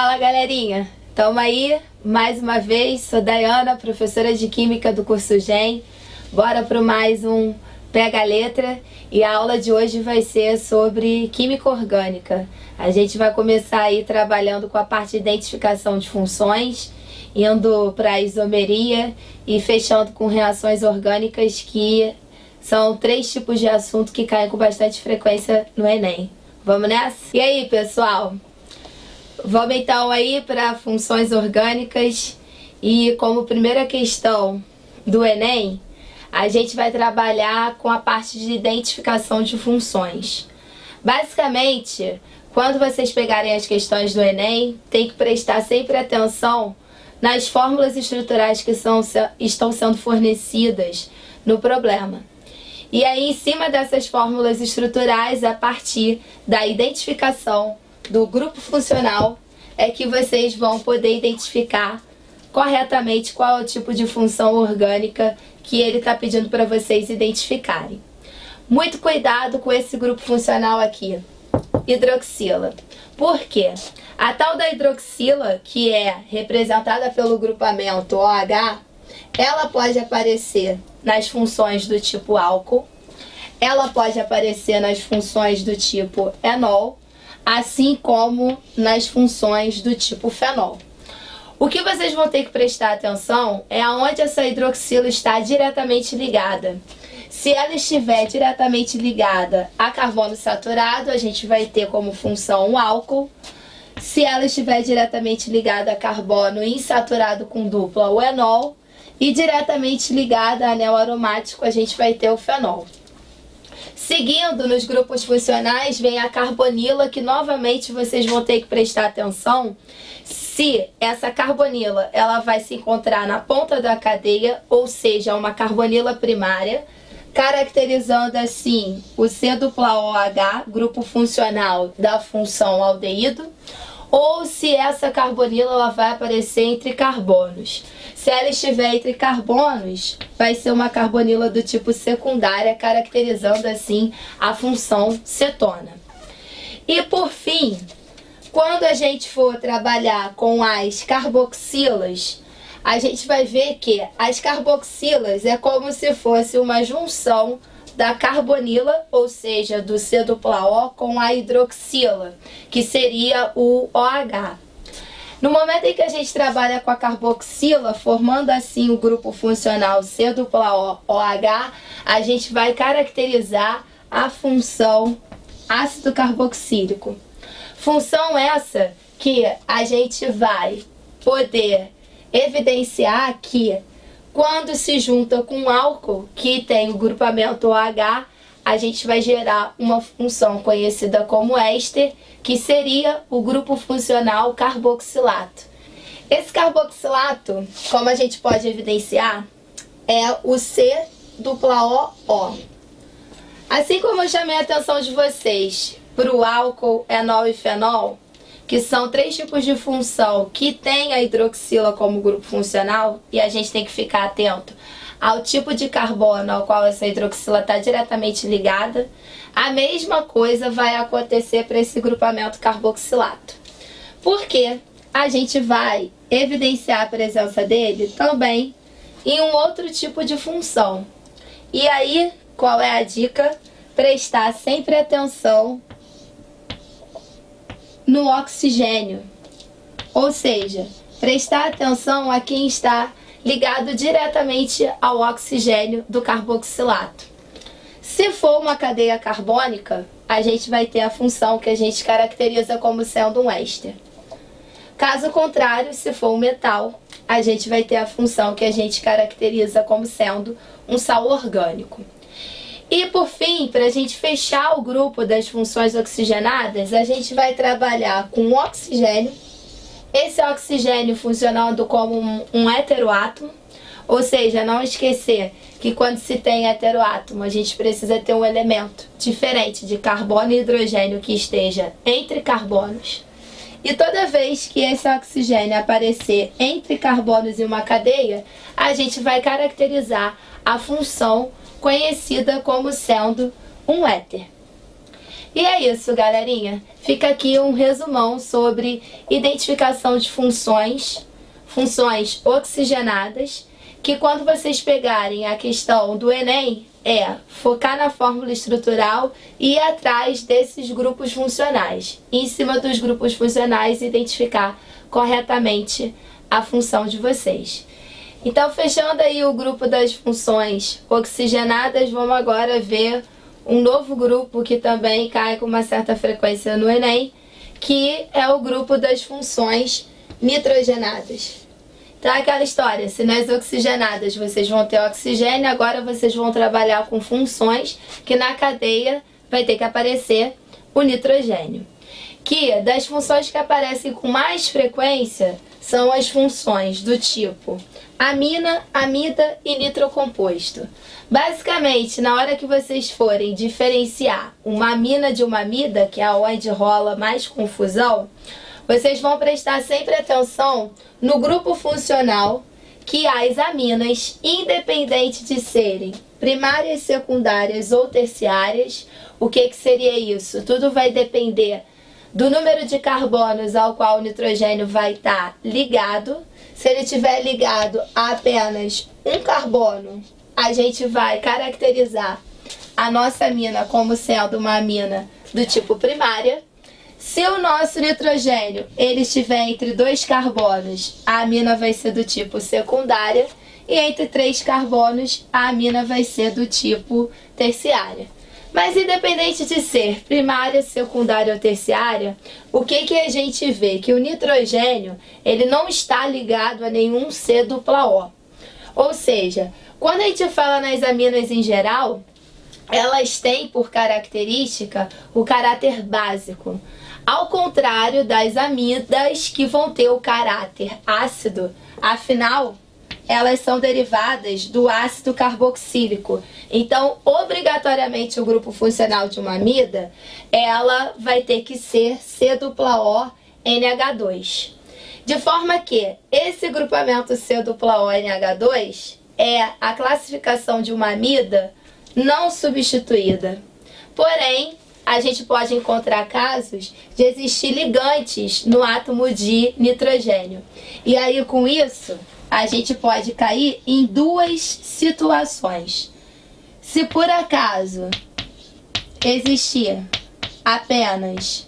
Fala, galerinha! Tamo aí, mais uma vez, sou Dayana, professora de Química do curso GEM. Bora para mais um Pega a Letra e a aula de hoje vai ser sobre Química Orgânica. A gente vai começar aí trabalhando com a parte de identificação de funções, indo para a isomeria e fechando com reações orgânicas, que são 3 tipos de assunto que caem com bastante frequência no Enem. Vamos nessa? E aí, pessoal? Vamos então aí para funções orgânicas e como primeira questão do Enem, a gente vai trabalhar com a parte de identificação de funções. Basicamente, quando vocês pegarem as questões do Enem, tem que prestar sempre atenção nas fórmulas estruturais que estão sendo fornecidas no problema. E aí, em cima dessas fórmulas estruturais, a partir da identificação do grupo funcional, é que vocês vão poder identificar corretamente qual é o tipo de função orgânica que ele está pedindo para vocês identificarem. Muito cuidado com esse grupo funcional aqui, hidroxila. Por quê? A tal da hidroxila, que é representada pelo grupamento OH, ela pode aparecer nas funções do tipo álcool, ela pode aparecer nas funções do tipo enol, assim como nas funções do tipo fenol. O que vocês vão ter que prestar atenção é aonde essa hidroxila está diretamente ligada. Se ela estiver diretamente ligada a carbono saturado, a gente vai ter como função o álcool. Se ela estiver diretamente ligada a carbono insaturado com dupla, o enol. E diretamente ligada a anel aromático, a gente vai ter o fenol. Seguindo, nos grupos funcionais, vem a carbonila, que novamente vocês vão ter que prestar atenção se essa carbonila ela vai se encontrar na ponta da cadeia, ou seja, uma carbonila primária, caracterizando assim o C-OH, grupo funcional da função aldeído, ou se essa carbonila ela vai aparecer entre carbonos. Se ela estiver entre carbonos, vai ser uma carbonila do tipo secundária, caracterizando assim a função cetona. E por fim, quando a gente for trabalhar com as carboxilas, a gente vai ver que as carboxilas é como se fosse uma junção da carbonila, ou seja, do C-O, com a hidroxila, que seria o OH. No momento em que a gente trabalha com a carboxila, formando assim o grupo funcional C-OH, a gente vai caracterizar a função ácido carboxílico. Função essa que a gente vai poder evidenciar que quando se junta com álcool, que tem o grupamento OH, a gente vai gerar uma função conhecida como éster, que seria o grupo funcional carboxilato. Esse carboxilato, como a gente pode evidenciar, é o C-OO. Assim como eu chamei a atenção de vocês para o álcool, enol e fenol, que são 3 tipos de função que tem a hidroxila como grupo funcional, e a gente tem que ficar atento ao tipo de carbono ao qual essa hidroxila está diretamente ligada, a mesma coisa vai acontecer para esse grupamento carboxilato. Porque a gente vai evidenciar a presença dele também em um outro tipo de função. E aí, qual é a dica? Prestar sempre atenção no oxigênio, ou seja, prestar atenção a quem está ligado diretamente ao oxigênio do carboxilato. Se for uma cadeia carbônica, a gente vai ter a função que a gente caracteriza como sendo um éster. Caso contrário, se for um metal, a gente vai ter a função que a gente caracteriza como sendo um sal orgânico. E por fim, para a gente fechar o grupo das funções oxigenadas, a gente vai trabalhar com o oxigênio. Esse oxigênio funcionando como um heteroátomo, ou seja, não esquecer que quando se tem heteroátomo, a gente precisa ter um elemento diferente de carbono e hidrogênio que esteja entre carbonos. E toda vez que esse oxigênio aparecer entre carbonos em uma cadeia, a gente vai caracterizar a função conhecida como sendo um éter. E é isso, galerinha. Fica aqui um resumão sobre identificação de funções oxigenadas, que quando vocês pegarem a questão do Enem, focar na fórmula estrutural e ir atrás desses grupos funcionais. E em cima dos grupos funcionais, identificar corretamente a função de vocês. Então, fechando aí o grupo das funções oxigenadas, vamos agora ver um novo grupo que também cai com uma certa frequência no Enem, que é o grupo das funções nitrogenadas. Então é aquela história, se nas oxigenadas vocês vão ter oxigênio, agora vocês vão trabalhar com funções que na cadeia vai ter que aparecer o nitrogênio. Que das funções que aparecem com mais frequência são as funções do tipo amina, amida e nitrocomposto. Basicamente, na hora que vocês forem diferenciar uma amina de uma amida, que é onde rola mais confusão, vocês vão prestar sempre atenção no grupo funcional que as aminas, independente de serem primárias, secundárias ou terciárias, o que seria isso? Tudo vai depender do número de carbonos ao qual o nitrogênio vai estar ligado. Se ele estiver ligado a apenas um carbono, a gente vai caracterizar a nossa amina como sendo uma amina do tipo primária. Se o nosso nitrogênio ele estiver entre 2 carbonos, a amina vai ser do tipo secundária, e entre 3 carbonos, a amina vai ser do tipo terciária. Mas independente de ser primária, secundária ou terciária, o que a gente vê? Que o nitrogênio ele não está ligado a nenhum C-O. Ou seja, quando a gente fala nas aminas em geral, elas têm por característica o caráter básico. Ao contrário das amidas que vão ter o caráter ácido, afinal, elas são derivadas do ácido carboxílico. Então, obrigatoriamente, o grupo funcional de uma amida, ela vai ter que ser C-ONH2. De forma que esse grupamento C-ONH2 é a classificação de uma amida não substituída. Porém, a gente pode encontrar casos de existir ligantes no átomo de nitrogênio. E aí, com isso, a gente pode cair em 2 situações. Se por acaso existir apenas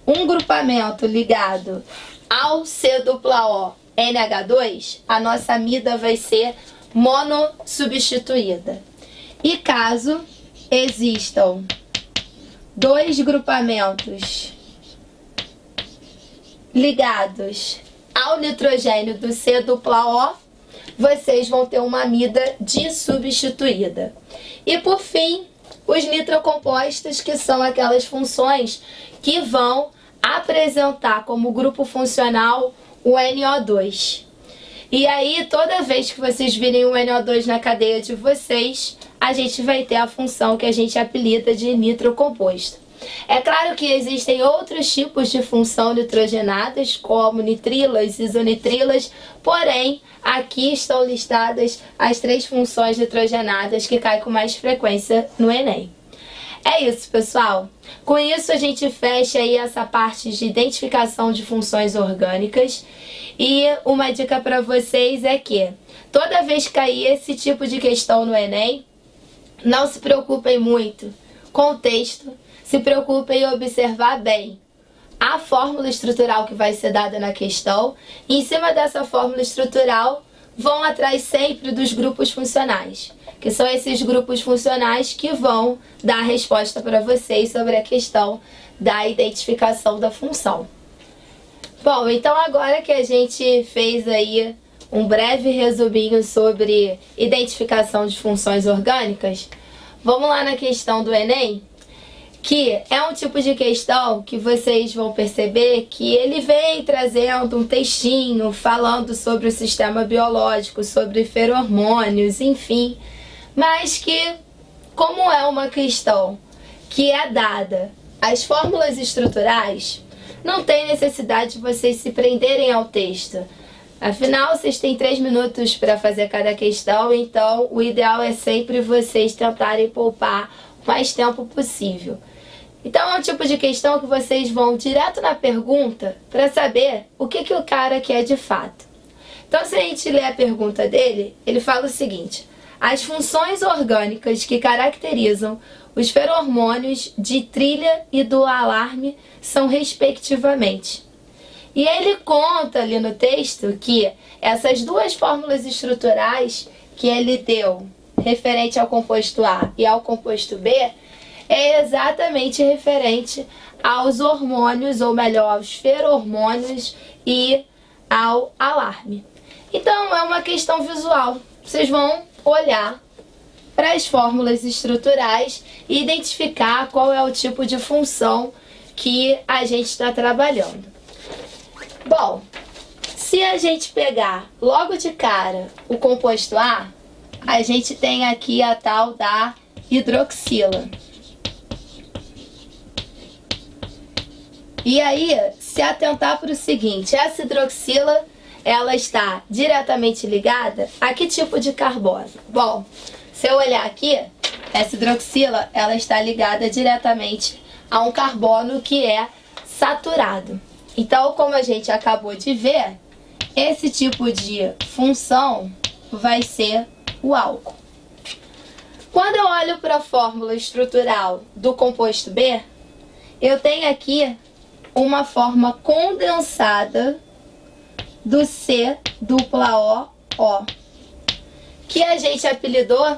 um grupamento ligado ao C-ONH2, a nossa amida vai ser monossubstituída. E caso existam 2 grupamentos ligados ao nitrogênio do C-O, vocês vão ter uma amida dissubstituída. E por fim, os nitrocompostos, que são aquelas funções que vão apresentar como grupo funcional o NO2. E aí, toda vez que vocês virem o NO2 na cadeia de vocês, a gente vai ter a função que a gente apelida de nitrocomposto. É claro que existem outros tipos de função nitrogenadas, como nitrilas, isonitrilas, porém, aqui estão listadas as 3 funções nitrogenadas que caem com mais frequência no Enem. É isso, pessoal. Com isso, a gente fecha aí essa parte de identificação de funções orgânicas. E uma dica para vocês é que, toda vez que cair esse tipo de questão no Enem, não se preocupem muito com o texto, se preocupem em observar bem a fórmula estrutural que vai ser dada na questão. E em cima dessa fórmula estrutural, vão atrás sempre dos grupos funcionais, que são esses grupos funcionais que vão dar a resposta para vocês sobre a questão da identificação da função. Bom, então agora que a gente fez aí um breve resuminho sobre identificação de funções orgânicas, vamos lá na questão do Enem, que é um tipo de questão que vocês vão perceber que ele vem trazendo um textinho falando sobre o sistema biológico, sobre feromônios, enfim, mas que, como é uma questão que é dada às fórmulas estruturais, não tem necessidade de vocês se prenderem ao texto. Afinal, vocês têm 3 minutos para fazer cada questão, então o ideal é sempre vocês tentarem poupar o mais tempo possível. Então é um tipo de questão que vocês vão direto na pergunta para saber o que o cara quer de fato. Então, se a gente ler a pergunta dele, ele fala o seguinte: as funções orgânicas que caracterizam os feromônios de trilha e do alarme são respectivamente. E ele conta ali no texto que essas duas fórmulas estruturais que ele deu, referente ao composto A e ao composto B, é exatamente referente aos hormônios, ou melhor, aos feromônios e ao alarme. Então, é uma questão visual. Vocês vão olhar para as fórmulas estruturais e identificar qual é o tipo de função que a gente está trabalhando. Bom, se a gente pegar logo de cara o composto A, a gente tem aqui a tal da hidroxila. E aí, se atentar para o seguinte: essa hidroxila, ela está diretamente ligada a que tipo de carbono? Bom, se eu olhar aqui, essa hidroxila, ela está ligada diretamente a um carbono que é saturado. Então, como a gente acabou de ver, esse tipo de função vai ser o álcool. Quando eu olho para a fórmula estrutural do composto B, eu tenho aqui uma forma condensada do C-O-O, que a gente apelidou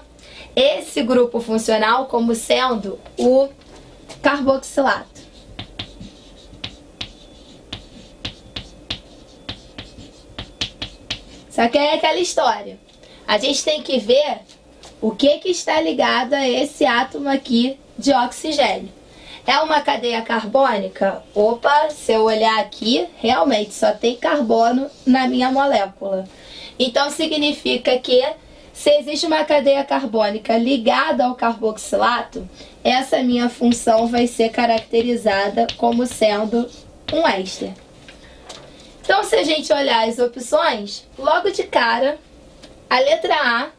esse grupo funcional como sendo o carboxilato. Só que é aquela história. A gente tem que ver o que está ligado a esse átomo aqui de oxigênio. É uma cadeia carbônica? Opa, se eu olhar aqui, realmente só tem carbono na minha molécula. Então significa que se existe uma cadeia carbônica ligada ao carboxilato, essa minha função vai ser caracterizada como sendo um éster. Então, se a gente olhar as opções, logo de cara, a letra A,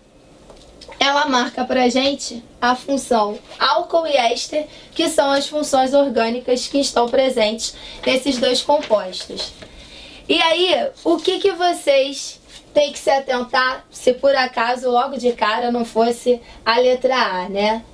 ela marca pra gente a função álcool e éster, que são as funções orgânicas que estão presentes nesses dois compostos. E aí, o que vocês têm que se atentar, se por acaso logo de cara não fosse a letra A, né?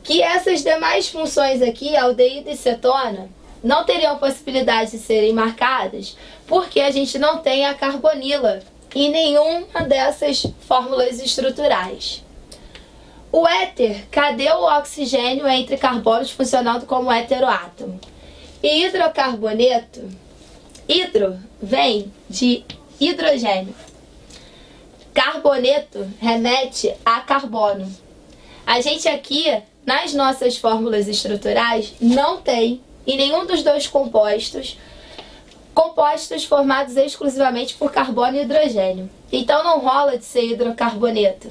Que essas demais funções aqui, aldeído e cetona, não teriam possibilidade de serem marcadas, porque a gente não tem a carbonila em nenhuma dessas fórmulas estruturais. O éter, cadê o oxigênio entre carbonos funcionando como heteroátomo? E hidrocarboneto, hidro vem de hidrogênio. Carboneto remete a carbono. A gente aqui, nas nossas fórmulas estruturais, não tem em nenhum dos dois compostos formados exclusivamente por carbono e hidrogênio. Então não rola de ser hidrocarboneto.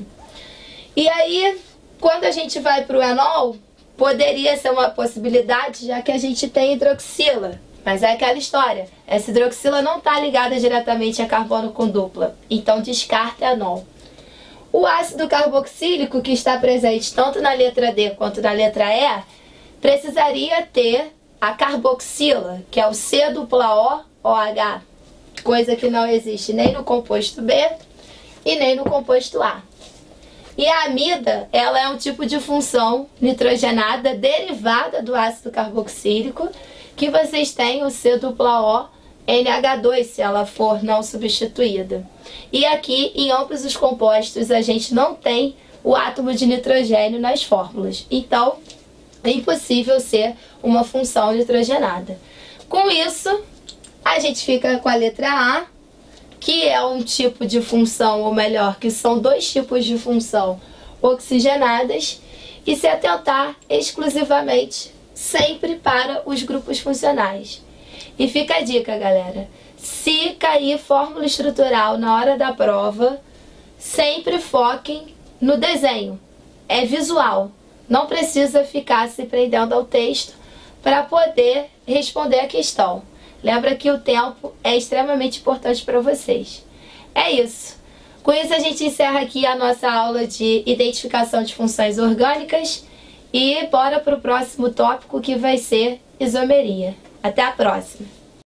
E aí, quando a gente vai para o enol, poderia ser uma possibilidade, já que a gente tem hidroxila. Mas é aquela história, essa hidroxila não está ligada diretamente a carbono com dupla, então descarta enol. O ácido carboxílico, que está presente tanto na letra D quanto na letra E, precisaria ter a carboxila, que é o C-O-O-H, coisa que não existe nem no composto B e nem no composto A. E a amida, ela é um tipo de função nitrogenada derivada do ácido carboxílico, que vocês têm o C-O-O-NH2, se ela for não substituída. E aqui, em ambos os compostos, a gente não tem o átomo de nitrogênio nas fórmulas. Então, é impossível ser uma função nitrogenada. Com isso, a gente fica com a letra A, que é um tipo de função, ou melhor, que são dois tipos de função oxigenadas, e se atentar exclusivamente sempre para os grupos funcionais. E fica a dica, galera: se cair fórmula estrutural na hora da prova, sempre foquem no desenho. É visual, não precisa ficar se prendendo ao texto para poder responder a questão. Lembra que o tempo é extremamente importante para vocês. É isso. Com isso a gente encerra aqui a nossa aula de identificação de funções orgânicas E bora pro próximo tópico, que vai ser isomeria. Até a próxima!